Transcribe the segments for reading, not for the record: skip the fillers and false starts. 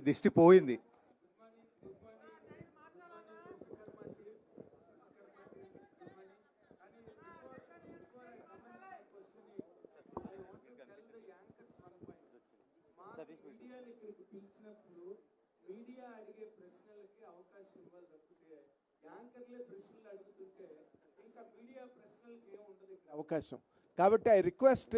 దిష్టి పోయింది. మీడియా అడిగే ప్రశ్నలకి అవకాశం ఇవ్వాలి తప్పితే యాంకర్లే ప్రశ్నలు అడుగుతుంటే ఇంకా మీడియా ప్రశ్నలకి ఏముండదు ఇక్కడ అవకాశం. కాబట్టి I request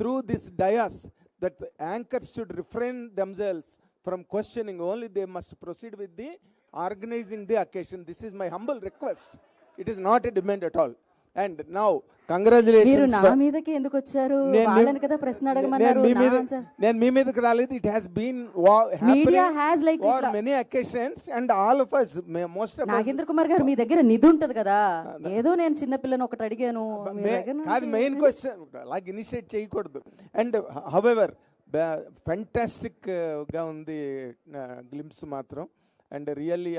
through this dais that anchors should refrain themselves from questioning, only they must proceed with the organizing the occasion. This is my humble request. It is not a demand at all. And now congratulations. మీరు నా మీదకి ఎందుకు వచ్చారు? వాళ్ళని కదా ప్రశ్న అడగమన్నారు. నేను మీ మీదకి రాలేదు. It has been media has like for many occasions and all of us, most of us. Nagendra Kumar గారు మీ దగ్గర నిధి ఉంటది కదా, ఏదో నేను చిన్న పిల్లని ఒకటి అడిగాను. కాదు మెయిన్ క్వశ్చన్ అలాగే ఇనిషియేట్ చేయకూడదు. అండ్ హౌఎవర్ ఫ్యాంటాస్టిక్ గా ఉంది గ్లింప్స్ మాత్రం. And really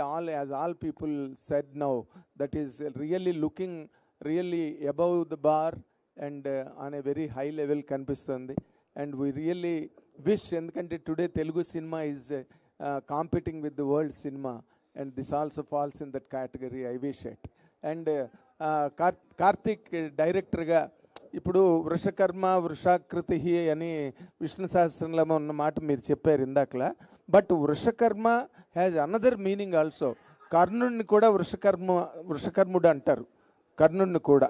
all people said now, that is really looking really above the bar and on a very high level కనిపిస్తుంది. And we really wish, ఎందుకంటే today Telugu cinema is competing with the world cinema, and this also falls in that category. I wish it. And Karthik డైరెక్టర్గా ఇప్పుడు వృషకర్మ వృషాకృతి అని విష్ణు సహస్రంలో ఉన్న మాట మీరు చెప్పారు ఇందాకలా. బట్ వృషకర్మ హ్యాజ్ అనదర్ మీనింగ్ ఆల్సో. కర్ణుడిని కూడా వృషకర్ముడు అంటారు, కర్ణుడిని కూడా.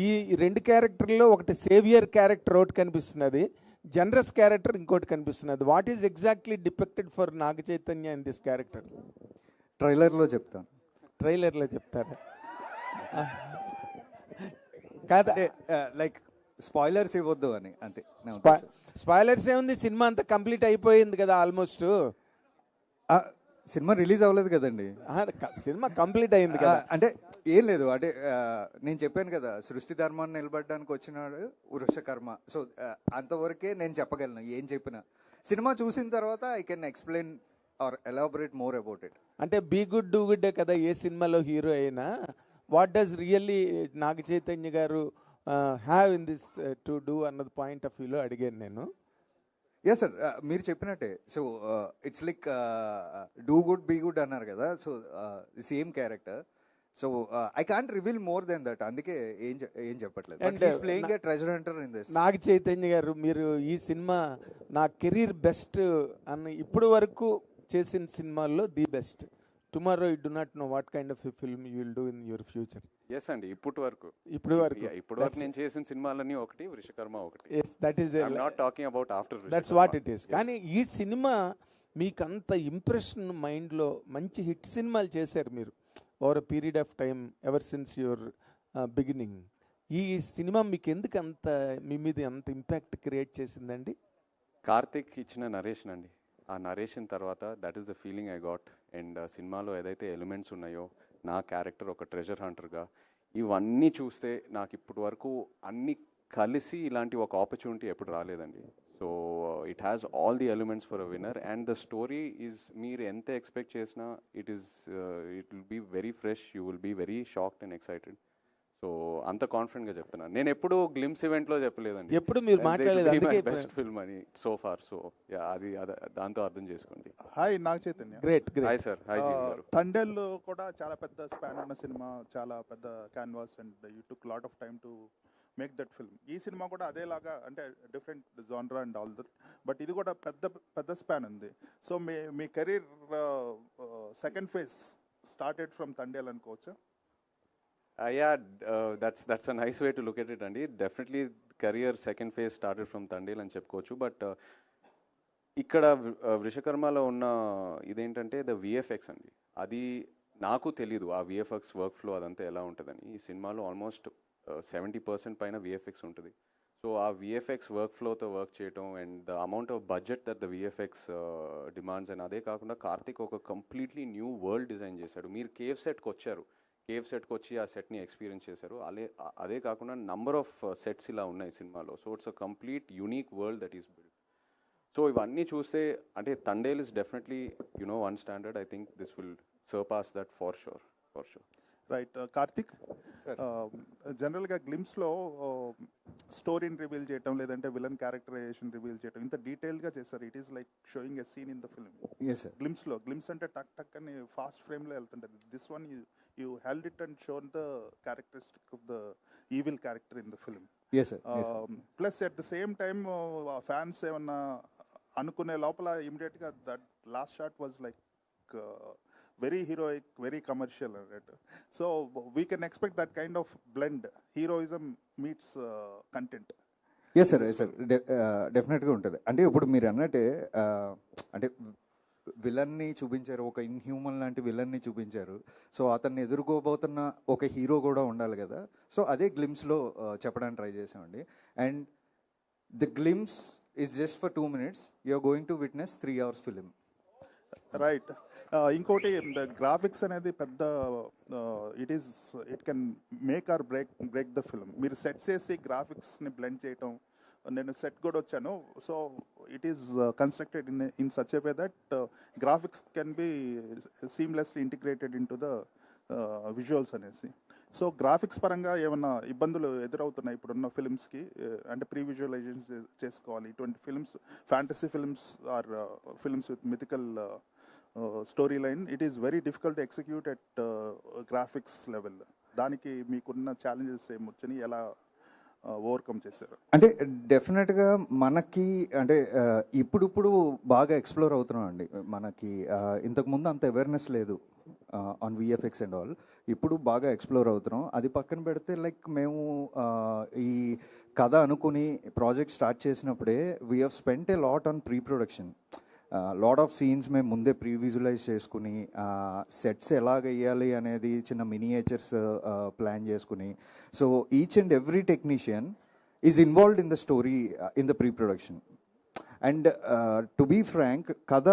ఈ రెండు క్యారెక్టర్లో ఒకటి సేవియర్ క్యారెక్టర్ ఒకటి కనిపిస్తున్నది, జనరస్ క్యారెక్టర్ ఇంకోటి కనిపిస్తున్నది. What is exactly depicted for Naga Chaitanya in this character? ట్రైలర్లో చెప్తాను. ట్రైలర్లో చెప్తారా? కాదా, లైక్ స్పాయిలర్స్ ఇవ్వద్దు అని అంతే. స్పాయిలర్స్ ఏముంది, సినిమా అంతా కంప్లీట్ అయిపోయింది కదా ఆల్మోస్ట్. సినిమా రిలీజ్ అవ్వలేదు కదండి. సినిమా కంప్లీట్ అయింది కదా. అంటే ఏం లేదు, అంటే నేను చెప్పాను కదా, సృష్టి ధర్మాన్ని నిలబడడానికి వచ్చినాడు వృషకర్మ. సో అంతవరకే నేను చెప్పగలను. ఏం చెప్పినా సినిమా చూసిన తర్వాత I can explain or elaborate more about it. అంటే బీ గుడ్ డూ గుడ్డే కదా ఏ సినిమాలో హీరో అయినా. What does really Naga Chaitanya గారు have in this to do అన్నది పాయింట్ ఆఫ్ వ్యూలో అడిగాను నేను. ఎస్ సార్, మీరు చెప్పినట్టే. So it's like do good be good అన్నారు కదా. So same character. So I can't reveal more than that. అందుకే ఏం చెప్పట్లేదు. Playing a treasure hunter in this. నాగ చైతన్య గారు, మీరు ఈ సినిమా నా కెరీర్ బెస్ట్ అని ఇప్పుడు వరకు చేసిన సినిమాల్లో the best. Tomorrow you do not know what kind of film you will do in your future. Yes అండి, ఇప్పటి వరకు నేను చేసిన సినిమాలన్నీ ఒకటి, వృషకర్మ ఒకటి. That is not talking about after, that's what it is. కానీ ఈ సినిమా మీకు అంత ఇంప్రెషన్ మైండ్లో మంచి హిట్ సినిమాలు చేశారు మీరు over a period of time ever since your beginning. ఈ సినిమా మీకు ఎందుకు అంత మీ మీద అంత ఇంపాక్ట్ క్రియేట్ చేసిందండి? కార్తిక్ ఇచ్చిన నరేషన్ అండి. ఆ నరేషన్ తర్వాత that is the feeling I got. And సినిమాలో ఏదైతే ఎలిమెంట్స్ ఉన్నాయో, నా క్యారెక్టర్ ఒక ట్రెజర్ హంటర్గా, ఇవన్నీ చూస్తే నాకు ఇప్పటి వరకు అన్నీ కలిసి ఇలాంటి ఒక ఆపర్చునిటీ ఎప్పుడు రాలేదండి. So it has all the elements for a winner. And the story is, మీరు ఎంత ఎక్స్పెక్ట్ చేసినా it will be very fresh. You will be very shocked and excited. So అంత కాన్ఫిడెంట్గా చెప్తున్నాను. నేను ఎప్పుడు గ్లిమ్స్ ఈవెంట్లో చెప్పలేదండి, ఎప్పుడు మీరు మాట్లాడలేదు బెస్ట్ ఫిల్మ్ అని సో ఫార్. సో అది దాంతో అర్థం చేసుకోండి. Hi Naga Chaitanya. Great. Hi sir. Hi గారు. తండేల్ కూడా చాలా పెద్ద స్పాన్ ఉన్న సినిమా, చాలా పెద్ద canvas, and you took lot of time to make that film. ఈ సినిమా కూడా అదేలాగా, అంటే డిఫరెంట్ జానరా అండ్ ఆల్ దట్, బట్ ఇది కూడా పెద్ద స్పాన్ ఉంది. సో మీ career second phase started from Thandel అనుకోవచ్చా? Yeah, that's a nice way to look at it అండి. Definitely career second phase started from Thandel అని చెప్పుకోవచ్చు. బట్ ఇక్కడ వృషకర్మలో ఉన్న ఇదేంటంటే ద విఎఫ్ఎక్స్ అండి. అది నాకు తెలీదు ఆ విఎఫ్ఎక్స్ వర్క్ ఫ్లో అదంతా ఎలా ఉంటుందని. ఈ సినిమాలో ఆల్మోస్ట్ 70% పైన విఎఫ్ఎక్స్ ఉంటుంది. సో ఆ విఎఫ్ఎక్స్ వర్క్ ఫ్లోతో వర్క్ చేయటం and the amount of budget that the VFX demands. And అదే కాకుండా కార్తిక్ ఒక కంప్లీట్లీ న్యూ వరల్డ్ డిజైన్ చేశాడు. మీరు కేవ్ సెట్కి వచ్చారు, కేవ్ సెట్కి వచ్చి ఆ సెట్ని ఎక్స్పీరియన్స్ చేశారు. అదే కాకుండా నంబర్ ఆఫ్ సెట్స్ ఇలా ఉన్నాయి సినిమాలో. So it's a complete unique world that is build. So ఇవన్నీ చూస్తే అంటే Thandel is definitely one standard. I think this will surpass that for sure. Right Karthik, జనరల్గా గ్లిమ్స్లో స్టోరీని రివీల్ చేయటం లేదంటే విలన్ క్యారెక్టరైజేషన్ రివీల్ చేయటం ఇంత డీటెయిల్గా చేస్తారు. It is like showing a scene in the film. Yes sir. Glimpse అంటే టక్ టక్ అని ఫాస్ట్ ఫ్రేమ్లో వెళ్తుంటుంది. This one you held it and shown the characteristic of the evil character in the film. Yes sir. Plus at the same time fans ఏమన్నా అనుకునే లోపల ఇమీడియట్గా that last shot was like very heroic, very commercial, right? So we can expect that kind of blend. Heroism meets content. Yes sir, yes sir, డెఫినెట్గా ఉంటుంది. అంటే ఇప్పుడు మీరు అన్నట్టే అంటే విలన్ని చూపించారు, ఒక ఇన్హ్యూమన్ లాంటి విలన్ని చూపించారు. సో అతన్ని ఎదుర్కోబోతున్న ఒక హీరో కూడా ఉండాలి కదా. సో అదే గ్లిమ్స్లో చెప్పడానికి ట్రై చేసామండి. And the glimpse is just for 2 minutes. You are going to witness 3 hours film. Right. ఇంకోటి గ్రాఫిక్స్ అనేది పెద్ద it can make or break the film. మీరు సెట్స్ వేసి గ్రాఫిక్స్ని బ్లెండ్ చేయటం, నేను సెట్ కూడా వచ్చాను. So it is constructed in such a way that graphics can be seamlessly integrated in to the visuals అనేసి. సో గ్రాఫిక్స్ పరంగా ఏమన్నా ఇబ్బందులు ఎదురవుతున్నాయి ఇప్పుడున్న ఫిల్మ్స్కి? అంటే ప్రీ విజువలైజేషన్ చేసుకోవాలి ఇటువంటి films, fantasy films or films with mythical story line. It is very difficult to execute at graphics level. దానికి మీకున్న ఛాలెంజెస్ ఏమొచ్చని ఎలా ఓవర్కమ్ చేశారు? అంటే డెఫినెట్గా మనకి అంటే ఇప్పుడు బాగా ఎక్స్ప్లోర్ అవుతున్నాం అండి. మనకి ఇంతకుముందు అంత అవేర్నెస్ లేదు ఆన్ విఎఫ్ఎక్స్ అండ్ ఆల్. ఇప్పుడు బాగా ఎక్స్ప్లోర్ అవుతున్నాం. అది పక్కన పెడితే లైక్ మేము ఈ కథ అనుకుని ప్రాజెక్ట్ స్టార్ట్ చేసినప్పుడే we have spent a lot on pre production. Lot of scenes మేము ముందే ప్రీ విజువలైజ్ చేసుకుని సెట్స్ ఎలాగ వేయాలి అనేది చిన్న మినియేచర్స్ ప్లాన్ చేసుకుని. So each and every technician is involved in the story in the pre production. And to be frank, కథ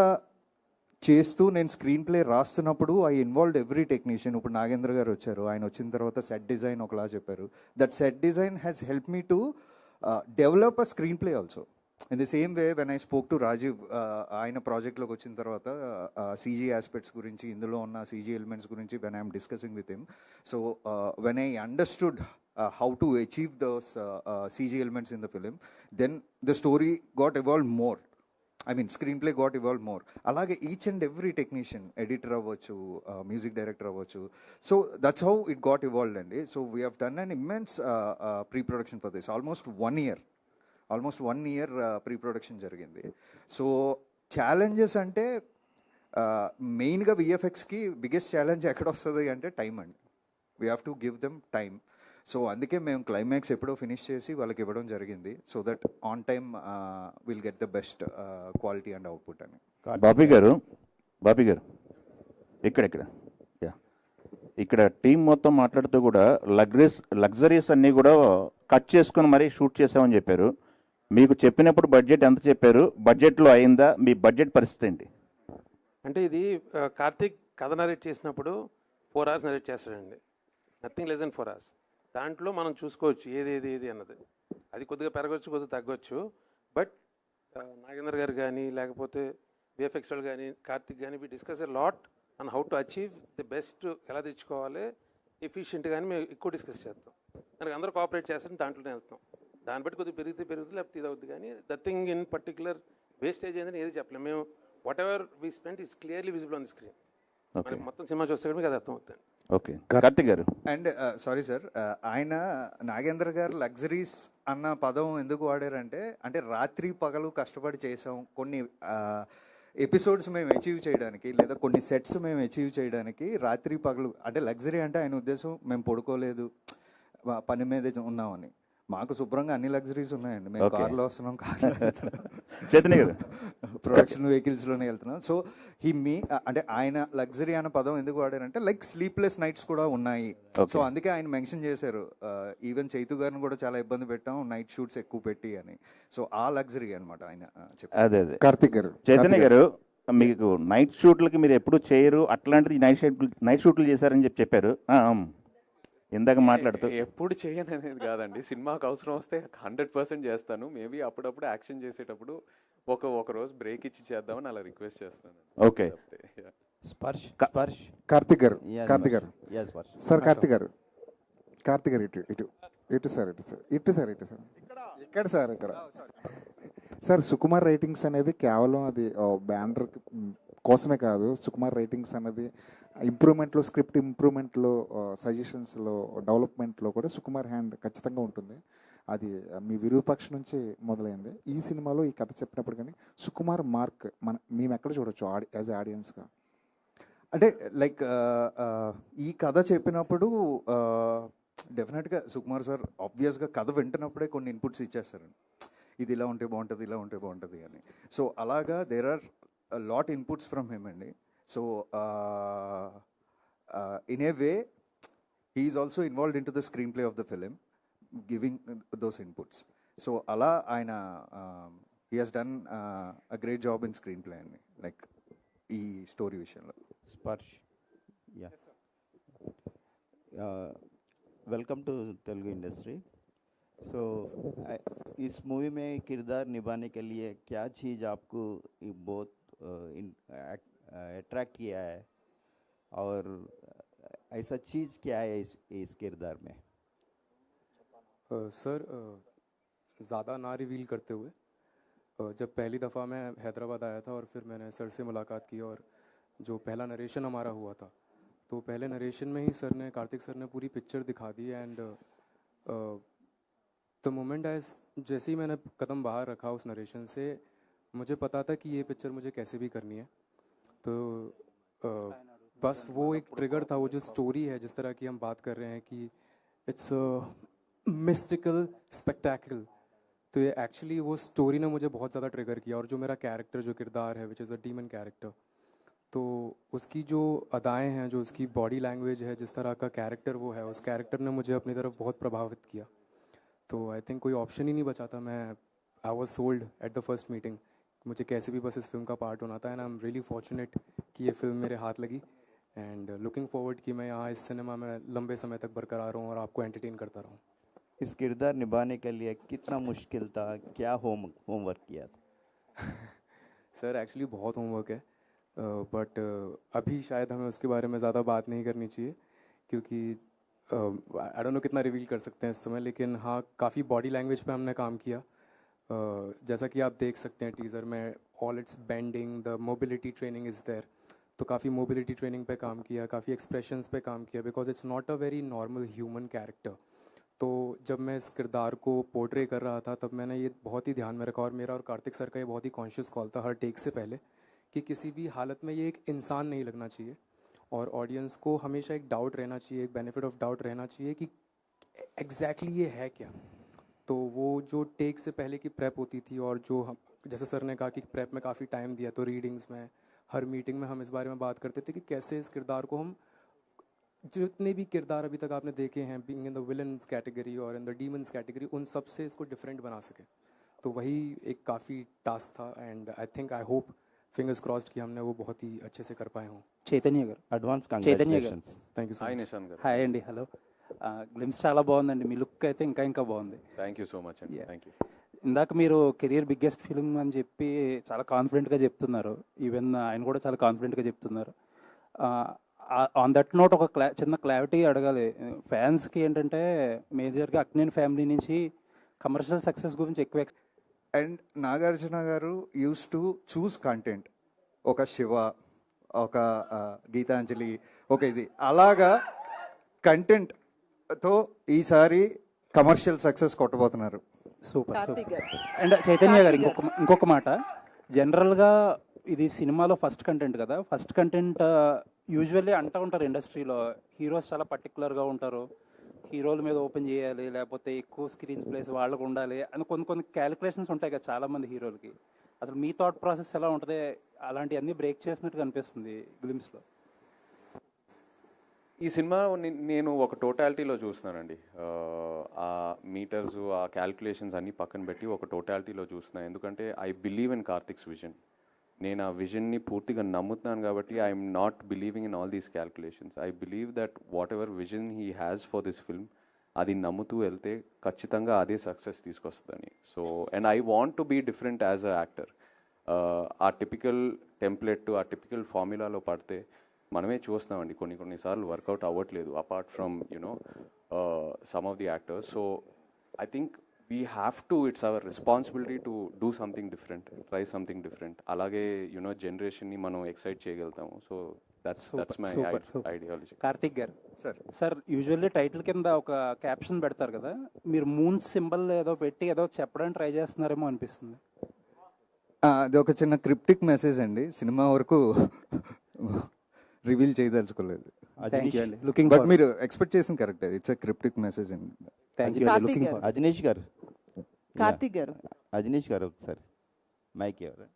చేస్తూ నేను స్క్రీన్ ప్లే రాస్తున్నప్పుడు ఐ ఇన్వాల్వ్డ్ ఎవ్రీ టెక్నీషియన్. ఇప్పుడు నాగేంద్ర గారు వచ్చారు, ఆయన వచ్చిన తర్వాత సెట్ డిజైన్ ఒకలా చెప్పారు. That set design has help me to develop a screenplay also. In the same way when I spoke to Rajeev, ఆయన ప్రాజెక్ట్లోకి వచ్చిన తర్వాత సీజీ ఆస్పెక్ట్స్ గురించి, ఇందులో ఉన్న సీజీ ఎలిమెంట్స్ గురించి when I'm discussing with him. So when I understood how to achieve those CG elements in the film, then the story got evolved more. I mean, screenplay got evolved more. Alage each and every technician, editor avvachu, music director avvachu. So that's how it got evolved, and so we have done an immense pre-production for this. Almost 1 year pre-production jarigindi. So challenges ante main ga VFX ki biggest challenge ekkada ostadi ante time and we have to give them time. So అందుకే మేము climax ఎప్పుడో finish చేసి వాళ్ళకి ఇవ్వడం జరిగింది. So that on time will get the best quality and output అని. బాబీ గారు ఇక్కడ టీం మొత్తం మాట్లాడుతూ కూడా లగ్జరీస్ అన్నీ కూడా కట్ చేసుకుని మరీ షూట్ చేసామని చెప్పారు. మీకు చెప్పినప్పుడు బడ్జెట్ ఎంత చెప్పారు? బడ్జెట్లో అయిందా? మీ బడ్జెట్ పరిస్థితి ఏంటి? అంటే ఇది కార్తీక్ కథ నరేట్ చేసినప్పుడు 4 hours నరేట్ చేస్తాడండి. Nothing less than 4 hours. దాంట్లో మనం చూసుకోవచ్చు ఏది అన్నది. అది కొద్దిగా పెరగవచ్చు, కొద్దిగా తగ్గొచ్చు. బట్ నాగేంద్ర గారు కానీ లేకపోతే విఎఫ్ఎక్స్ వాళ్ళు కానీ కార్తిక్ కానీ we discuss a lot and how to achieve the best, ఎలా తెచ్చుకోవాలి ఎఫిషియెంట్ కానీ మేము ఎక్కువ డిస్కస్ చేస్తాం. దానికి అందరూ కోఆపరేట్ చేస్తాం, దాంట్లోనే వెళ్తాం. దాన్ని బట్టి కొద్దిగా పెరుగుతుంది లేకపోతే ఇది అవుతుంది. కానీ the thing in particular wastage ఏంటని ఏది చెప్పలేము. మేము what ever we spend is clearly visible on the screen. మొత్తం సినిమా చూస్తే కూడా మీకు అది అర్థం అవుతుంది. ఓకే కార్తిక్ గారు. అండ్ సారీ సార్, ఆయన నాగేంద్ర గారు లగ్జరీస్ అన్న పదం ఎందుకు వాడారంటే, అంటే రాత్రి పగలు కష్టపడి చేసాం కొన్ని ఎపిసోడ్స్ మేము అచీవ్ చేయడానికి, లేదా కొన్ని సెట్స్ మేము అచీవ్ చేయడానికి రాత్రి పగలు. అంటే లగ్జరీ అంటే ఆయన ఉద్దేశం మేము పడుకోలేదు, పని మీద ఉన్నామని. మాకు శుభ్రంగా అన్ని లగ్జరీస్ ఉన్నాయండి. మేము కార్లో వస్తున్నాం, ప్రొడక్షన్ వెహికల్స్లోనే వెళ్తున్నాం. సో అంటే ఆయన లగ్జరీ అన్న పదం ఎందుకు వాడారంటే లైక్ స్లీప్లెస్ నైట్స్ కూడా ఉన్నాయి. సో అందుకే ఆయన మెన్షన్ చేశారు. ఈవెన్ చైతు గారిని కూడా చాలా ఇబ్బంది పెట్టాం నైట్ షూట్స్ ఎక్కువ పెట్టి అని. సో ఆ లగ్జరీ అనమాట ఆయన చెప్పారు. అదే కార్తిక్ గారు. చైతన్య గారు, మీకు నైట్ షూట్లకి మీరు ఎప్పుడు చేయరు, అట్లాంటిది నైట్ షూట్లు చేశారని చెప్పారు ఇందాక మాట్లాడుతూ. ఎప్పుడు చేయను అనేది కాదండి, సినిమాకి అవసరం వస్తే 100% చేస్తాను. మేబీ అప్పుడప్పుడు యాక్షన్ చేసేటప్పుడు ఒక రోజు బ్రేక్ ఇచ్చి చేద్దామని అలా రిక్వెస్ట్ చేస్తాను. ఓకే. స్పర్శ్ కా- స్పర్శ్ కార్తిక్ గారు Yes, కార్తిక్ గారు Yes, స్పర్శ్ సార్ కార్తిక్ గారు కార్తిక్ గారు ఇటు ఇటు ఇటు సార్ ఇటు సార్ ఇటు సార్ ఇటు సార్ ఇక్కడ సార్ ఇక్కడ సార్ సుకుమార్ రైటింగ్స్ అనేది కేవలం అది బ్యానర్ కోసమే కాదు. సుకుమార్ రైటింగ్స్ అనేది ఇంప్రూవ్మెంట్లో, స్క్రిప్ట్ ఇంప్రూవ్మెంట్లో, సజెషన్స్లో, డెవలప్మెంట్లో కూడా సుకుమార్ హ్యాండ్ ఖచ్చితంగా ఉంటుంది. అది మీ విరూపాక్ష నుంచి మొదలైంది. ఈ సినిమాలో ఈ కథ చెప్పినప్పుడు కానీ సుకుమార్ మార్క్ మేము ఎక్కడ చూడొచ్చు యాజ్ ఆడియన్స్గా? అంటే లైక్ ఈ కథ చెప్పినప్పుడు డెఫినెట్గా సుకుమార్ సార్ ఆబ్వియస్గా కథ వింటున్నప్పుడే కొన్ని ఇన్పుట్స్ ఇచ్చేస్తారండి. ఇది ఇలా ఉంటే బాగుంటుంది, ఇలా ఉంటే బాగుంటుంది అని. సో అలాగా there are lot inputs from him అండి. So in a way he is also involved in to the screenplay of the film, giving those inputs. So అలా ఆయన he has done a great job in screenplay అండి, like ఈ story విషయంలో. Sparsh yeah welcome to Telugu industry. So इस movie में किरदार निभाने के लिए क्या चीज़ आपको बहुत अट्रैक्ट किया है और ऐसा चीज़ क्या है इस किरदार में? सर ज़्यादा ना रिवील करते हुए, जब पहली दफ़ा मैं हैदराबाद आया था और फिर मैंने सर से मुलाकात की और जो पहला नरेशन हमारा हुआ था, तो पहले नरेशन में ही सर ने, कार्तिक सर ने पूरी पिक्चर दिखा दी. एंड द मोमेंट जैसे ही मैंने कदम बाहर रखा उस नरेशन से, मुझे पता था कि ये पिक्चर मुझे कैसे भी करनी है. तो बस वो एक ट्रिगर था, वो जो स्टोरी है जिस तरह की हम बात कर रहे हैं कि इट्स मिस्टिकल स्पेक्टेकल, तो ये एक्चुअली वो स्टोरी ने मुझे बहुत ज़्यादा ट्रिगर किया. और जो मेरा कैरेक्टर, जो किरदार है which is a demon character, तो उसकी जो अदाएं हैं, जो उसकी बॉडी लैंग्वेज है, जिस तरह का कैरेक्टर वो है, उस कैरेक्टर ने मुझे अपनी तरफ बहुत प्रभावित किया. तो आई थिंक कोई ऑप्शन ही नहीं बचा था. मैं I was sold at the first meeting. मुझे कैसे भी बस इस फिल्म का पार्ट होना था. And I am really fortunate कि ये फिल्म मेरे हाथ लगी. एंड लुकिंग फॉरवर्ड कि मैं यहाँ इस सिनेमा में लंबे समय तक बरकरार रहूँ और आपको एंटरटेन करता रहूँ. इस किरदार निभाने के लिए कितना मुश्किल था, क्या होमवर्क किया था? सर एक्चुअली बहुत होमवर्क है, बट अभी शायद हमें उसके बारे में ज़्यादा बात नहीं करनी चाहिए, क्योंकि आई डोंट नो कितना रिवील कर सकते हैं इस समय. लेकिन हाँ, काफ़ी बॉडी लैंग्वेज पे हमने काम किया. जैसा कि आप देख सकते हैं टीज़र में, all it's bending, the mobility training is there. तो काफ़ी मोबिलिटी ट्रेनिंग पे काम किया, काफ़ी एक्सप्रेशंस पे काम किया, because it's not a very normal human character. तो जब मैं इस किरदार को पोर्ट्रे कर रहा था, तब मैंने ये बहुत ही ध्यान में रखा. और मेरा और कार्तिक सर का ये बहुत ही कॉन्शियस कॉल था हर टेक से पहले, कि किसी भी हालत में ये एक इंसान नहीं लगना चाहिए. और ऑडियंस को हमेशा एक डाउट रहना चाहिए, एक बेनिफिट ऑफ डाउट रहना चाहिए कि एग्जैक्टली ये है क्या. तो वो जो टेक से पहले की प्रेप होती थी, और जो हम, जैसे सर ने कहा कि प्रेप में काफ़ी टाइम दिया, तो रीडिंग्स में, हर मीटिंग में हम इस बारे में बात करते थे कि कैसे इस किरदार को हम, जितने भी किरदार अभी तक आपने देखे हैं being in the villains category और इन द डीमन्स कैटेगरी, उन सब से इसको डिफरेंट बना सके. तो वही एक काफ़ी टास्क था. And I think, I hope, fingers crossed कि हमने वो बहुत ही अच्छे से कर पाए हों. చైతన్య గారు, advance Chaitanya garu, congratulations. Thank you so hi much. Nishan garu. Hi అండి. హలో. గ్లిమ్స్ చాలా బాగుందండి. మీ లుక్ అయితే ఇంకా ఇంకా బాగుంది. థ్యాంక్ యూ సో మచ్ అండి. Yeah. Thank you. ఇందాక మీరు కెరియర్ బిగ్గెస్ట్ ఫిల్మ్ అని చెప్పి చాలా కాన్ఫిడెంట్గా చెప్తున్నారు. ఈవెన్ ఆయన కూడా చాలా కాన్ఫిడెంట్గా చెప్తున్నారు. ఆన్ దట్ నోట్ ఒక చిన్న క్లారిటీ అడగాలి ఫ్యాన్స్కి. ఏంటంటే మేజర్గా అక్కినేని ఫ్యామిలీ నుంచి కమర్షియల్ సక్సెస్ గురించి ఎక్కువ అండ్ నాగార్జున గారు యూస్ టు చూస్ కంటెంట్. ఒక శివ, ఒక గీతాంజలి, ఒక ఇది అలాగా కంటెంట్తో ఈసారి కమర్షియల్ సక్సెస్ కొట్టబోతున్నారు. Super super. And Chaitanya garu, ఇంకొక మాట. జనరల్గా ఇది సినిమాలో ఫస్ట్ కంటెంట్ కదా. ఫస్ట్ కంటెంట్ యూజువల్లీ అంటూ ఉంటారు ఇండస్ట్రీలో, హీరోస్ చాలా పర్టికులర్గా ఉంటారు, హీరోల మీద ఓపెన్ చేయాలి, లేకపోతే ఎక్కువ స్క్రీన్ ప్లేస్ వాళ్ళకు ఉండాలి అని కొన్ని క్యాలిక్యులేషన్స్ ఉంటాయి కదా చాలామంది హీరోలకి. అసలు మీ థాట్ ప్రాసెస్ ఎలా ఉంటుంది? అలాంటివన్నీ బ్రేక్ చేసినట్టుగా అనిపిస్తుంది గ్లిమ్స్లో. ఈ సినిమా నేను ఒక టోటాలిటీలో చూస్తున్నానండి. ఆ మీటర్స్, ఆ క్యాల్కులేషన్స్ అన్నీ పక్కన పెట్టి ఒక టోటాలిటీలో చూస్తున్నాను. ఎందుకంటే I believe in Karthik's vision. నేను ఆ విజన్ని పూర్తిగా నమ్ముతున్నాను కాబట్టి I'm not believing in all these calculations. I believe that whatever vision he has for this film, అది నమ్ముతూ వెళ్తే ఖచ్చితంగా అదే సక్సెస్ తీసుకొస్తుందని. So and I want to be different as a actor. ఆ టిపికల్ టెంప్లెట్, ఆ typical ఫార్ములాలో పడితే మనమే చూస్తున్నామండి కొన్నిసార్లు వర్కౌట్ అవ్వట్లేదు apart from you know some of the actors. So I think we have to, it's our responsibility to do something different, try something different. అలాగే you know జనరేషన్ని మనం ఎక్సైట్ చేయగలుగుతాము. So that's my ideology. Karthik గారు సార్ సార్, యూజువల్లీ టైటిల్ కింద ఒక caption పెడతారు కదా, మీరు moon symbol ఏదో పెట్టి ఏదో చెప్పడానికి ట్రై చేస్తున్నారేమో అనిపిస్తుంది. అది ఒక చిన్న క్రిప్టిక్ మెసేజ్ అండి, సినిమా వరకు రివీల్ చేయదలుచుకోలేదు. థ్యాంక్ యూ అండి. లుకింగ్ బట్ మీరు ఎక్స్పెక్ట్ చేసింది correct, it's a cryptic message అండి. Thank you. కార్తిక్ గారు, అజనీష్ గారు, కార్తిక్ గారు, అజనీష్ గారు ఒకసారి మైక్ ఎవరు.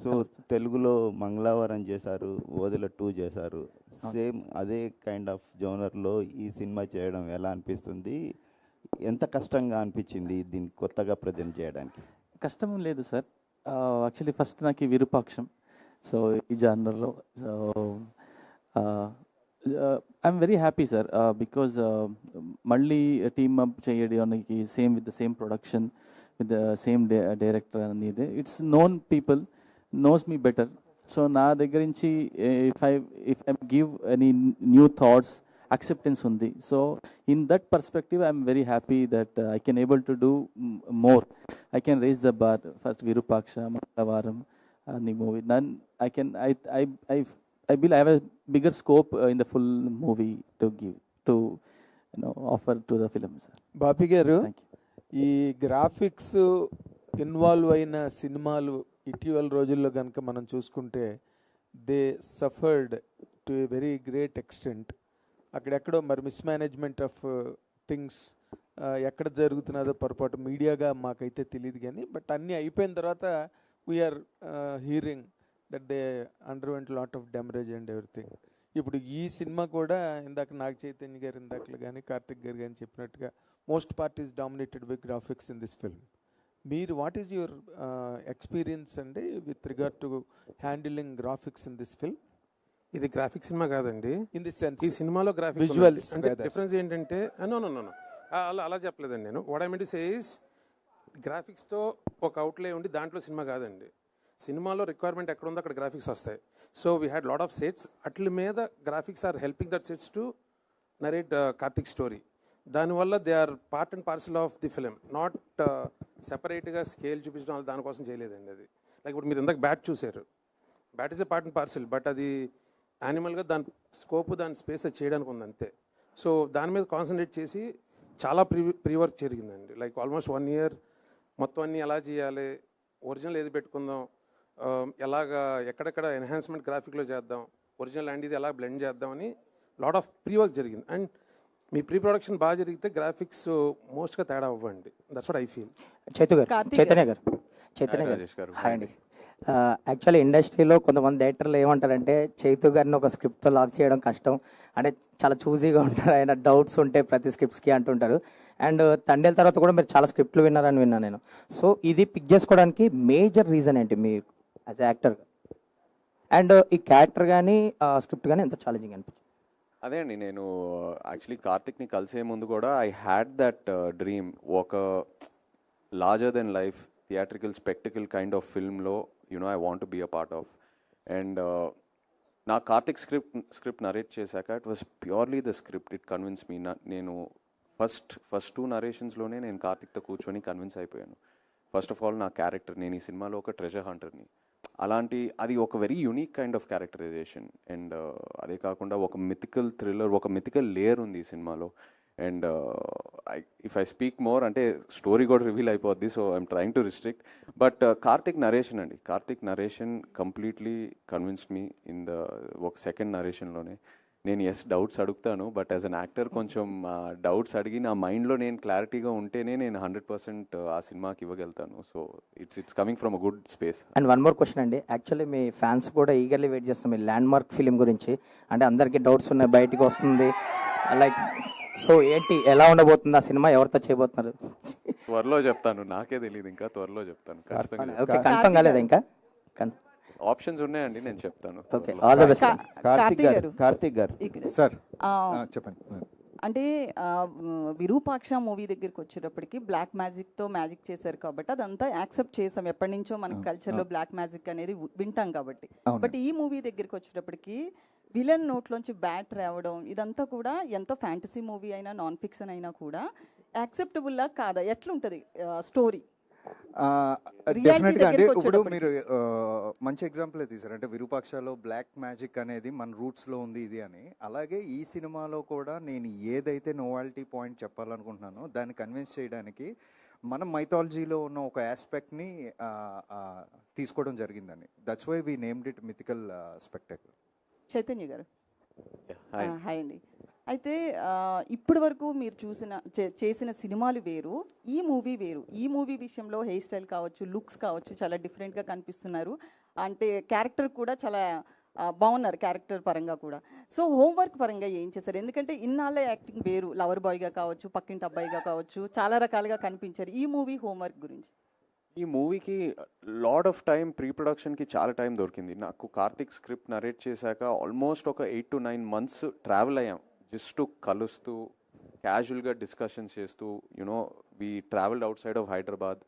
సో తెలుగులో మంగళవారం చేశారు, ఓదెల 2 చేశారు, సేమ్ అదే కైండ్ ఆఫ్ జోనర్లో ఈ సినిమా చేయడం ఎలా అనిపిస్తుంది? ఎంత కష్టంగా అనిపించింది దీన్ని కొత్తగా ప్రజెంట్ చేయడానికి? కష్టం లేదు సార్. యాక్చువల్లీ ఫస్ట్ నాకు ఈ విరూపాక్షం, సో ఈ జానర్లో so I'm very happy sir, because మళ్ళీ టీమ్ అప్ చేయడానికి same with the same production with the same director అనేది it's known people knows me better. So నా దగ్గర నుంచి if I give any new thoughts, acceptance ఉంది. So in that perspective I am very happy that I can able to do more. I can raise the bar. First Virupaksha, Mangalavaram, the movie. Then I believe I have a bigger scope in the full movie to give, to offer to the film, sir. బాపి గారు, Thank you. ఈ graphics involve అయిన సినిమాలు ఇటీవల రోజుల్లో కనుక మనం చూసుకుంటే they suffered to a very great extent. అక్కడెక్కడో మరి మిస్మేనేజ్మెంట్ ఆఫ్ థింగ్స్ ఎక్కడ జరుగుతున్నదో పొరపాటు మీడియాగా మాకైతే తెలియదు కానీ, బట్ అన్నీ అయిపోయిన తర్వాత we are hearing that they underwent lot of damage and everything. ఇప్పుడు ఈ సినిమా కూడా ఇందాక నాగ చైతన్య గారు ఇందాకలు కానీ కార్తిక్ గారు కానీ చెప్పినట్టుగా most part is dominated by graphics in this film. మీరు వాట్ ఈస్ యువర్ ఎక్స్పీరియన్స్ అండి with regard to handling graphics in this film? ఇది గ్రాఫిక్ సినిమా కాదండి. ఇన్ దిస్ సెన్స్ ఈ సినిమాలో గ్రాఫిక్ విజువల్స్ అంటే డిఫరెన్స్ ఏంటంటే నో అలా చెప్పలేదండి నేను. What I mean to say is గ్రాఫిక్స్తో ఒక అవుట్లే ఉండి దాంట్లో సినిమా కాదండి. సినిమాలో రిక్వైర్మెంట్ ఎక్కడ ఉందో అక్కడ గ్రాఫిక్స్ వస్తాయి. So we had lot of sets, అట్ల మీద graphics are helping that sets to narrate Karthik story. దానివల్ల they are part and parcel of the film, not సెపరేట్గా స్కేల్ చూపించడం దానికోసం చేయలేదండి. అది లైక్ ఇప్పుడు మీరు ఇందాక బ్యాట్ చూసారు, bat is a part and parcel, but అది యానిమల్గా దాని స్కోప్ దాని స్పేస్ అది చేయడానికి ఉంది అంతే. సో దాని మీద కాన్సన్ట్రేట్ చేసి చాలా ప్రీ వర్క్ జరిగిందండి. లైక్ ఆల్మోస్ట్ 1 year మొత్తం అన్నీ ఎలా చేయాలి, ఒరిజినల్ ఏది పెట్టుకుందాం, ఎలాగా ఎక్కడెక్కడ ఎన్హాన్స్మెంట్ గ్రాఫిక్లో చేద్దాం, ఒరిజినల్ అండ్ ఇది ఎలా బ్లెండ్ చేద్దామని లాట్ ఆఫ్ ప్రీ వర్క్ జరిగింది. అండ్ మీ ప్రీ ప్రొడక్షన్ బాగా జరిగితే గ్రాఫిక్స్ మోస్ట్గా తేడా అవ్వండి. That's what I feel. Chaitanya garu hi అండి. యాక్చువల్లీ ఇండస్ట్రీలో కొంతమంది డైరెక్టర్లు ఏమంటారంటే చైతు గారిని ఒక స్క్రిప్ట్తో లాక్ చేయడం కష్టం, అంటే చాలా చూజీగా ఉంటారు, ఆయన డౌట్స్ ఉంటాయి ప్రతి స్క్రిప్ట్స్కి అంటుంటారు. అండ్ తండేల తర్వాత కూడా మీరు చాలా స్క్రిప్ట్లు విన్నారని విన్నాను నేను. సో ఇది పిక్ చేసుకోవడానికి మేజర్ రీజన్ ఏంటి మీ యాజ్ యాక్టర్? అండ్ ఈ క్యారెక్టర్ కానీ స్క్రిప్ట్ కానీ ఎంత ఛాలెంజింగ్ అనిపించింది? అదే అండి, నేను యాక్చువల్లీ కార్తిక్ని కలిసే ముందు కూడా ఐ హ్యాడ్ దట్ డ్రీమ్, ఒక larger than life theatrical spectacle kind of ఫిల్మ్లో you know I want to be a part of. And నా కార్తిక్ స్క్రిప్ట్ నరేట్ చేశాక it was purely the script, it convince me. నేను first 2 నరేషన్స్లోనే నేను కార్తిక్తో కూర్చొని convince అయిపోయాను. ఫస్ట్ ఆఫ్ ఆల్ నా క్యారెక్టర్, నేను ఈ సినిమాలో ఒక ట్రెజర్ హంటర్ని, అలాంటి అది ఒక very unique kind of characterization. And అదే కాకుండా ఒక మిథికల్ థ్రిల్లర్, ఒక మిథికల్ లేయర్ ఉంది ఈ సినిమాలో. And if I speak more అంటే స్టోరీ కూడా రివీల్ అయిపోద్ది, so I'm trying to restrict. But Karthik narration అండి, Karthik narration completely convinced me in the ఒక సెకండ్ నరేషన్లోనే. నేను డౌట్స్ అడుగుతాను, బట్ యాజ్ అన్ యాక్టర్ కొంచెం డౌట్స్ అడిగి నా మైండ్లో నేను క్లారిటీగా ఉంటేనే నేను 100% ఆ సినిమాకి ఇవ్వగలుగుతాను. So it's coming from a good space. And one more question అండి, యాక్చువల్లీ మీ ఫ్యాన్స్ కూడా ఈగర్లీ వెయిట్ చేస్తాం మీ ల్యాండ్ మార్క్ ఫిలిం గురించి. అంటే అందరికీ డౌట్స్ ఉన్నాయి, బయటికి వస్తుంది లైక్, సో ఏంటి ఎలా ఉండబోతుంది ఆ సినిమా, ఎవరితో చేయబోతున్నారు? త్వరలో చెప్తాను, నాకే తెలియదు, ఇంకా త్వరలో చెప్తాను. ఓకే, కన్ఫర్మ్ కాలేదా ఇంకా? ఆప్షన్స్ ఉన్నాయండి, నేను చెప్తాను. Okay, all the best. Karthik గారు సార్ చెప్పండి. అంటే విరూపాక్ష మూవీ దగ్గరికి వచ్చేటప్పటికి బ్లాక్ మ్యాజిక్తో మ్యాజిక్ చేశారు కాబట్టి అదంతా యాక్సెప్ట్ చేసాం, ఎప్పటి నుంచో మన కల్చర్లో బ్లాక్ మ్యాజిక్ అనేది వింటాం కాబట్టి. బట్ ఈ మూవీ దగ్గరికి వచ్చేటప్పటికి విలన్ నోట్లోంచి బ్యాట్ రావడం ఇదంతా కూడా ఎంత ఫ్యాంటసీ మూవీ అయినా నాన్ ఫిక్షన్ అయినా కూడా యాక్సెప్టబుల్లా కాదా, ఎట్లుంటుంది స్టోరీ? డెఫినెట్గా అంటే ఇప్పుడు మీరు మంచి ఎగ్జాంపుల్ తీసారు, అంటే విరూపాక్షలో బ్లాక్ మ్యాజిక్ అనేది మన రూట్స్లో ఉంది ఇది అని. అలాగే ఈ సినిమాలో కూడా నేను ఏదైతే నోవాలిటీ పాయింట్ చెప్పాలనుకుంటున్నానో దాన్ని కన్విన్స్ చేయడానికి మనం మైథాలజీలో ఉన్న ఒక ఆస్పెక్ట్ని తీసుకోవడం జరిగిందండి. That's why we named it mythical spectacle. Chaitanya garu hi అండి. అయితే ఇప్పటి వరకు మీరు చేసిన సినిమాలు వేరు, ఈ మూవీ వేరు. ఈ మూవీ విషయంలో హెయిర్ స్టైల్ కావచ్చు, లుక్స్ కావచ్చు, చాలా డిఫరెంట్గా కనిపిస్తున్నారు. అంటే క్యారెక్టర్ కూడా చాలా బాగున్నారు, క్యారెక్టర్ పరంగా కూడా. సో హోంవర్క్ పరంగా ఏం చేశారు? ఎందుకంటే ఇన్నాళ్ళ యాక్టింగ్ వేరు, లవర్ బాయ్గా కావచ్చు, పక్కింటి అబ్బాయిగా కావచ్చు, చాలా రకాలుగా కనిపించారు. ఈ మూవీ హోంవర్క్ గురించి. ఈ మూవీకి లాడ్ ఆఫ్ టైం ప్రీ ప్రొడక్షన్కి చాలా టైం దొరికింది నాకు. కార్తిక్ స్క్రిప్ట్ నరేట్ చేశాక ఆల్మోస్ట్ ఒక 8 to 9 months ట్రావెల్ అయ్యాం, జస్ట్ కలుస్తూ క్యాజువల్గా డిస్కషన్స్ చేస్తూ. You know we travelled out side of Hyderabad,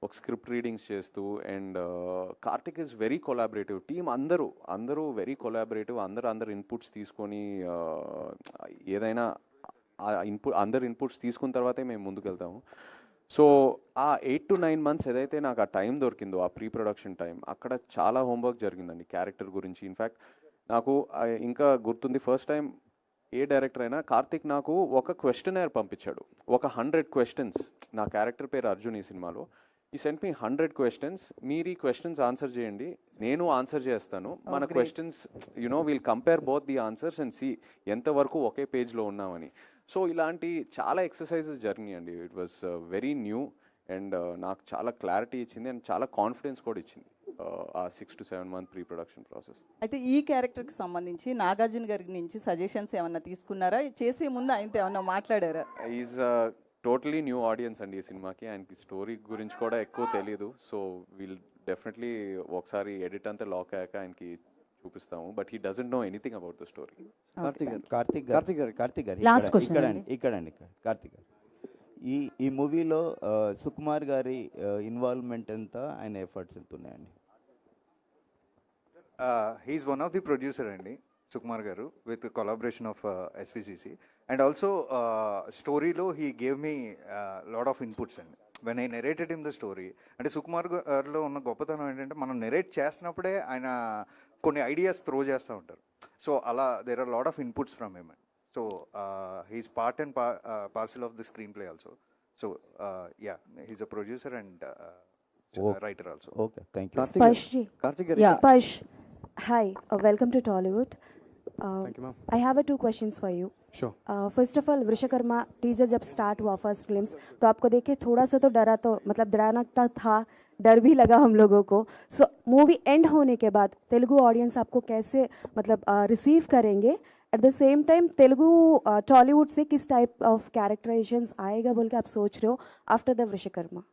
ఒక స్క్రిప్ట్ రీడింగ్స్ చేస్తూ. And Karthik is very collaborative. Team అందరూ వెరీ కొలాబరేటివ్. అందరు ఇన్పుట్స్ తీసుకొని ఏదైనా అందరు ఇన్పుట్స్ తీసుకున్న తర్వాతే మేము ముందుకెళ్తాము. సో ఆ 8 to 9 months ఏదైతే నాకు ఆ టైం దొరికిందో, ఆ ప్రీ ప్రొడక్షన్ టైం, అక్కడ చాలా హోంవర్క్ జరిగిందండి క్యారెక్టర్ గురించి. ఇన్ఫ్యాక్ట్ నాకు ఇంకా గుర్తుంది, ఫస్ట్ టైం ఏ డైరెక్టర్ అయినా కార్తిక్ నాకు ఒక క్వశ్చనర్ పంపించాడు, ఒక 100 questions. నా క్యారెక్టర్ పేరు అర్జున్ ఈ సినిమాలో. ఈ సెంట్ మీ 100 questions, మీరు ఈ క్వశ్చన్స్ ఆన్సర్ చేయండి, నేను ఆన్సర్ చేస్తాను. మన questions will compare both the answers and see ఎంతవరకు ఒకే పేజ్లో ఉన్నామని. సో ఇలాంటి చాలా ఎక్సర్సైజెస్ జరిగినాయండి. It was very new and నాకు చాలా క్లారిటీ ఇచ్చింది అండ్ చాలా కాన్ఫిడెన్స్ కూడా ఇచ్చింది ఆ 6 to 7 month pre production process. అయితే ఈ క్యారెక్టర్కి సంబంధించి నాగార్జున గారి నుంచి సజెషన్స్ ఏమన్నా తీసుకున్నారా? చేసే ముందు ఆయనతో ఏమన్నా మాట్లాడారా? ఈజ్ టోటలీ న్యూ ఆడియన్స్ అండి ఈ సినిమాకి. ఆయనకి స్టోరీ గురించి కూడా ఎక్కువ తెలియదు. సో వీల్ డెఫినెట్లీ ఒకసారి ఎడిట్ అంతా లాక్ అయ్యాక ఆయనకి చూపిస్తాము. But he doesn't know anything about the story. Karthik గారు ఇక్కడండి కార్తిక్ గారు, ఈ మూవీలో సుకుమార్ గారి ఇన్వాల్వ్మెంట్ ఎంత, ఆయన ఎఫర్ట్స్ ఎంత ఉన్నాయండి? He's one of the producer అండి Sukumar garu, with collaboration of SVCC. And also స్టోరీలో he gave me lot of inputs అండి when I narrated in the story. అంటే సుకుమార్ గారిలో ఉన్న గొప్పతనం ఏంటంటే మనం నెరేట్ చేసినప్పుడే ఆయన కొన్ని ఐడియాస్ త్రో చేస్తూ ఉంటారు. సో అలా there are lot of inputs from him. So he's part and parcel of the screenplay also. So yeah, he's a producer and writer also. Okay, thank you. Sparsh, hi, welcome to Tollywood. Thank you, ma'am. I have 2 questions for you. Sure. First of all, Vishwakarma teaser जब start हुआ first glimpse, तो आपको देख के थोड़ा सा तो डरा, तो मतलब डराना था, डर भी लगा हम लोगों को. सो मूवी एंड होने के बाद तेलुगु ऑडियंस आपको कैसे मतलब रिसीव करेंगे? At the same time Telugu Tollywood से किस टाइप ऑफ कैरेक्टराइजेशंस आएगा बोल के आप सोच रहे हो after the Vishwakarma?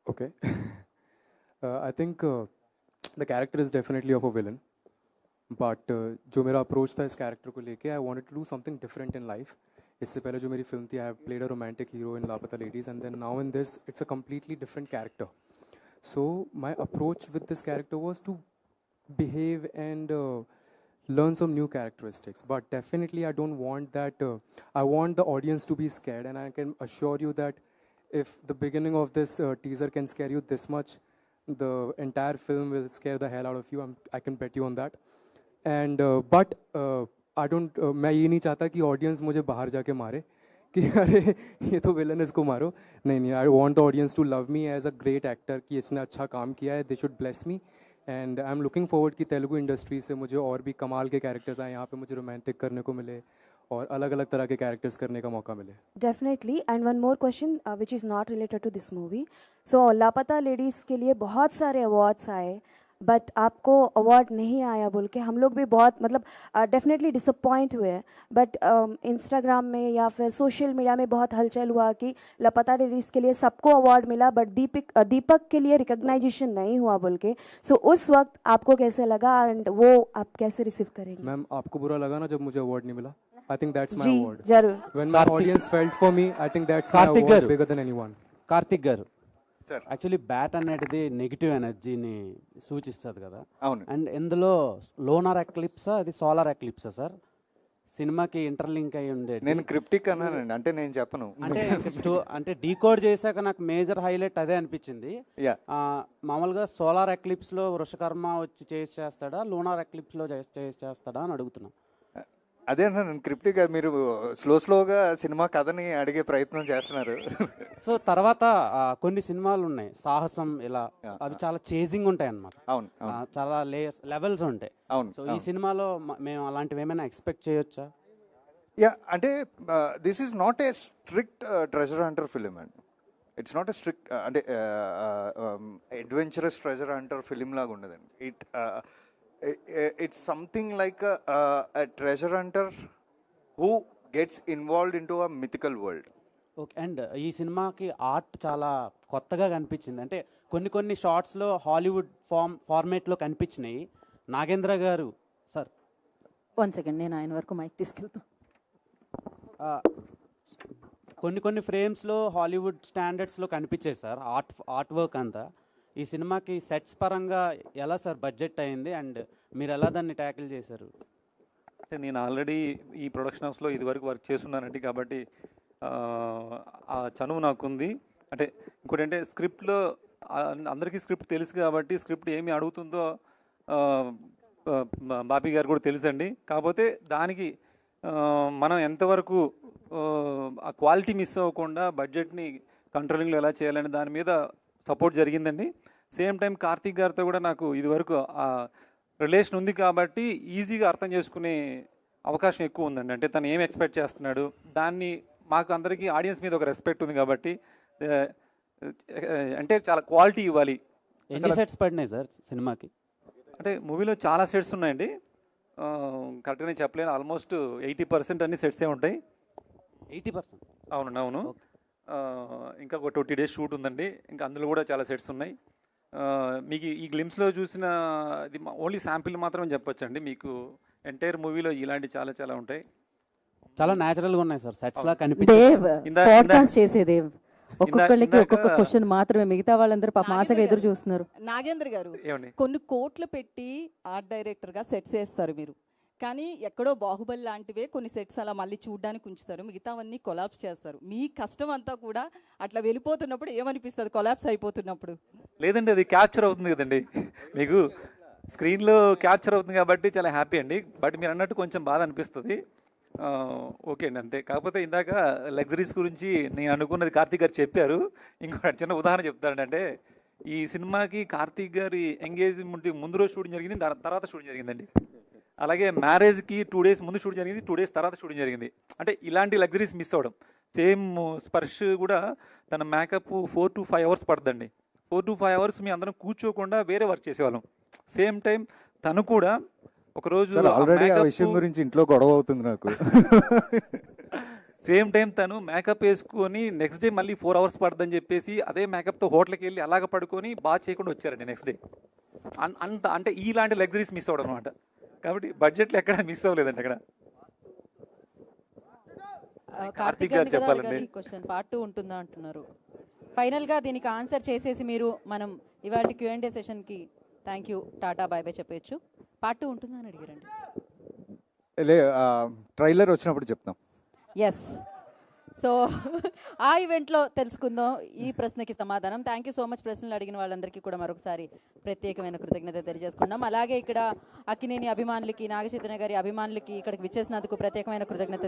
Okay. I think the character is definitely of a villain. But जो मेरा अप्रोच था इस कैरेक्टर को लेके, I wanted to do something different in life. इससे पहले जो मेरी फिल्म थी, I have played a romantic hero in लापता ladies, and then now in this, it's a completely different character. So my approach with this character was to behave and learn some new characteristics. But definitely I don't want that, I want the audience to be scared, and I can assure you that if the beginning of this teaser can scare you this much, the entire film will scare the hell out of you. I can bet you on that. And but I don't, मैं ये नहीं चाहता कि audience मुझे बाहर जाके मारे कि अरे ये तो विलन, इसको मारो. नहीं, I want the audience to love me as a great actor, कि इसने अच्छा काम किया है. They should bless me. And I'm looking forward कि तेलुगु इंडस्ट्री से मुझे और भी कमाल के कैरेक्टर्स आए, यहाँ पे मुझे रोमांटिक करने को मिले और अलग अलग तरह के कैरेक्टर्स करने का मौका मिले. Definitely. And one more question which is not related to this movie. So लापता लेडीज़ के लिए बहुत सारे अवार्ड्स आए, बट आपको अवार्ड नहीं आया बोल के हम लोग भी बहुत मतलब डेफिनेटली डिसअपॉइंट हुए. बट इंस्टाग्राम में या फिर सोशल मीडिया में बहुत हलचल हुआ कि लापता लेडीज़ के लिए सबको अवार्ड मिला, बट दीपक के लिए रिकग्नाइजेशन नहीं हुआ बोल के. सो उस वक्त आपको कैसे लगा एंड वो आप कैसे रिसीव करेंगे? मैम, आपको बुरा लगा ना जब मुझे अवार्ड नहीं मिला? I think that's my ji award. जरूर When my audience felt for me, I think that's my Karthik award గారు bigger than anyone. కార్తిక్ గారు సార్ యాక్చువల్లీ బ్యాట్ అనేది నెగిటివ్ ఎనర్జీని సూచిస్తుంది కదా. అవును. అండ్ ఇందులో లోనార్ ఎక్లిప్సా అది సోలార్ ఎక్లిప్సా సార్ సినిమాకి ఇంటర్లింక్ అయి ఉండేది. నేను క్రిప్టిక్ అన్నానండి, అంటే నేను చెప్పను. అంటే డీకోడ్ చేశాక నాకు మేజర్ హైలైట్ అదే అనిపించింది. మామూలుగా సోలార్ ఎక్లిప్స్లో వృషకర్మ వచ్చి చేస్తాడా, లూనార్ ఎక్లిప్స్లో చేస్తాడా అని అడుగుతున్నా. అదే అన్నా నేను క్రిప్టిక్, మీరు స్లోగా సినిమా కథని అడిగే ప్రయత్నం చేస్తున్నారు. సో తర్వాత కొన్ని సినిమాలు ఉన్నాయి సాహసం ఇలా, అవి చాలా చేజింగ్ ఉంటాయి అన్నమాట. అవును, చాలా లెవెల్స్ ఉంటాయి. అవును. సో ఈ సినిమాలో మేము అలాంటివి ఏమైనా ఎక్స్పెక్ట్ చేయొచ్చా? యా, అంటే this is not a strict treasure Hunter film అండి. ఇట్స్ నాట్ ఏ స్ట్రిక్ట్ అంటే అడ్వెంచరస్ ట్రెజర్ హంటర్ ఫిలిం లాగా ఉండదండి. It's something like a treasure hunter who gets involved into a mythical world. Okay. And ఈ సినిమాకి art చాలా కొత్తగా కనిపించింది. అంటే కొన్ని షార్ట్స్లో హాలీవుడ్ ఫార్మేట్లో కనిపించినాయి. నాగేంద్ర గారు సార్ 1 సెకండ్, నేను ఆయన వరకు మైక్ తీసుకెళ్తాను. కొన్ని ఫ్రేమ్స్లో హాలీవుడ్ స్టాండర్డ్స్లో కనిపించాయి సార్ ఆర్ట్ వర్క్ అంతా. ఈ సినిమాకి సెట్స్ పరంగా ఎలా సార్ బడ్జెట్ అయింది అండ్ మీరు ఎలా దాన్ని ట్యాకిల్ చేశారు? అంటే నేను ఆల్రెడీ ఈ ప్రొడక్షన్ హౌస్లో ఇదివరకు వర్క్ చేస్తున్నానండి, కాబట్టి ఆ చనువు నాకుంది. అంటే ఇంకోటి అంటే స్క్రిప్ట్లో అందరికీ స్క్రిప్ట్ తెలుసు కాబట్టి స్క్రిప్ట్ ఏమి అడుగుతుందో బాబీ గారు కూడా తెలుసండి. కాకపోతే దానికి మనం ఎంతవరకు ఆ క్వాలిటీ మిస్ అవ్వకుండా బడ్జెట్ని కంట్రోలింగ్లో ఎలా చేయాలని దాని మీద సపోర్ట్ జరిగిందండి. సేమ్ టైం కార్తీక్ గారితో కూడా నాకు ఇదివరకు ఆ రిలేషన్ ఉంది కాబట్టి ఈజీగా అర్థం చేసుకునే అవకాశం ఎక్కువ ఉందండి. అంటే తను ఏం ఎక్స్పెక్ట్ చేస్తున్నాడు, దాన్ని మాకు అందరికీ ఆడియన్స్ మీద ఒక రెస్పెక్ట్ ఉంది కాబట్టి అంటే చాలా క్వాలిటీ ఇవ్వాలి. ఎన్ని సెట్స్ పడినాయి సార్ సినిమాకి? అంటే మూవీలో చాలా సెట్స్ ఉన్నాయండి, కరెక్ట్గానే చెప్పలేను. ఆల్మోస్ట్ 80% అన్ని సెట్సే ఉంటాయి. 80%? అవునండి, అవును. ఇంకా ఒక 20 days షూట్ ఉందండి, ఇంకా అందులో కూడా చాలా సెట్స్ ఉన్నాయి. మీకు ఈ గ్లిమ్స్లో చూసిన ఇది ఓన్లీ శాంపిల్ మాత్రమే చెప్పొచ్చండి. మీకు ఎంటైర్ మూవీలో ఇలాంటి చాలా చాలా ఉంటాయి. చాలా న్యాచురల్గా ఉన్నాయి సార్ సెట్స్ లా దేవ్ కనిపించాయి. పాడ్కాస్ట్ చేసే దేవ్ ఒక్కొక్కళ్ళకి ఒక్కొక్క క్వశ్చన్ మాత్రమే, మిగతా వాళ్ళందరూ పాప ఆశగా ఎదురు చూస్తున్నారు. నాగేంద్ర గారు, కొన్ని కోట్లు పెట్టి ఆర్ట్ డైరెక్టర్గా సెట్స్ వేస్తారు మీరు, కానీ ఎక్కడో బాహుబలి లాంటివే కొన్ని సెట్స్ అలా మళ్ళీ చూడడానికి ఉంచుతారు, మిగతావన్నీ కొలాప్స్ చేస్తారు. మీ కష్టం అంతా కూడా అట్లా వెళ్ళిపోతున్నప్పుడు ఏమనిపిస్తుంది కొలాప్స్ అయిపోతున్నప్పుడు? లేదండి, అది క్యాప్చర్ అవుతుంది కదండి, మీకు స్క్రీన్లో క్యాప్చర్ అవుతుంది కాబట్టి చాలా హ్యాపీ అండి. బట్ మీరు అన్నట్టు కొంచెం బాధ అనిపిస్తుంది. ఓకే అండి, అంతే. కాకపోతే ఇందాక లగ్జరీస్ గురించి నేను అనుకున్నది కార్తీక్ గారు చెప్పారు. ఇంకో చిన్న ఉదాహరణ చెప్తారండి. అంటే ఈ సినిమాకి కార్తీక్ గారి ఎంగేజ్మెంట్ ముందు రోజు షూటింగ్ జరిగింది, తర్వాత షూటింగ్ జరిగిందండి. అలాగే మ్యారేజ్కి 2 days ముందు షూట్ జరిగింది, 2 days తర్వాత షూటింగ్ జరిగింది. అంటే ఇలాంటి లగ్జరీస్ మిస్ అవ్వడం. సేమ్ స్పర్శ్ కూడా తన మేకప్ 4 to 5 hours పడుతుందండి. 4 to 5 hours మీ అందరం కూర్చోకుండా వేరే వర్క్ చేసేవాళ్ళం. సేమ్ టైం తను కూడా ఒకరోజు ఆల్రెడీ ఆ విషయం గురించి ఇంట్లో గొడవ అవుతుంది నాకు. సేమ్ టైం తను మేకప్ వేసుకొని నెక్స్ట్ డే మళ్ళీ 4 hours పడుతుందని చెప్పేసి అదే మేకప్తో హోటల్కి వెళ్ళి అలాగ పడుకొని బాగా చేయకుండా వచ్చారండి నెక్స్ట్ డే. అంత అంటే ఇలాంటి లగ్జరీస్ మిస్ అవ్వడం అనమాట. కాబట్టి బడ్జెట్లో ఎక్కడ మిస్ అవ్వలేదండి అక్కడ. కార్తీక్ గారు చెప్పాలండి. క్వశ్చన్ పార్ట్ 2 ఉంటుందా అంటున్నారు. ఫైనల్గా దీనికి ఆన్సర్ చేసేసి మీరు మనం ఇవాళ Q&A సెషన్కి thank you tata bye bye చెప్పచ్చు. పార్ట్ 2 ఉంటుందా అని అడిగారండి. ట్రైలర్ వచ్చినప్పుడు చెప్తాం. ఎస్, సో ఆ ఈవెంట్లో తెలుసుకుందాం ఈ ప్రశ్నకి సమాధానం. Thank you so much. ప్రశ్నలు అడిగిన వాళ్ళందరికీ కూడా మరొకసారి ప్రత్యేకమైన కృతజ్ఞత తెలియజేసుకున్నాం. అలాగే ఇక్కడ అక్కినేని అభిమానులకి, నాగచైతన్య గారి అభిమానులకి ఇక్కడికి విచ్చేసినందుకు ప్రత్యేకమైన కృతజ్ఞత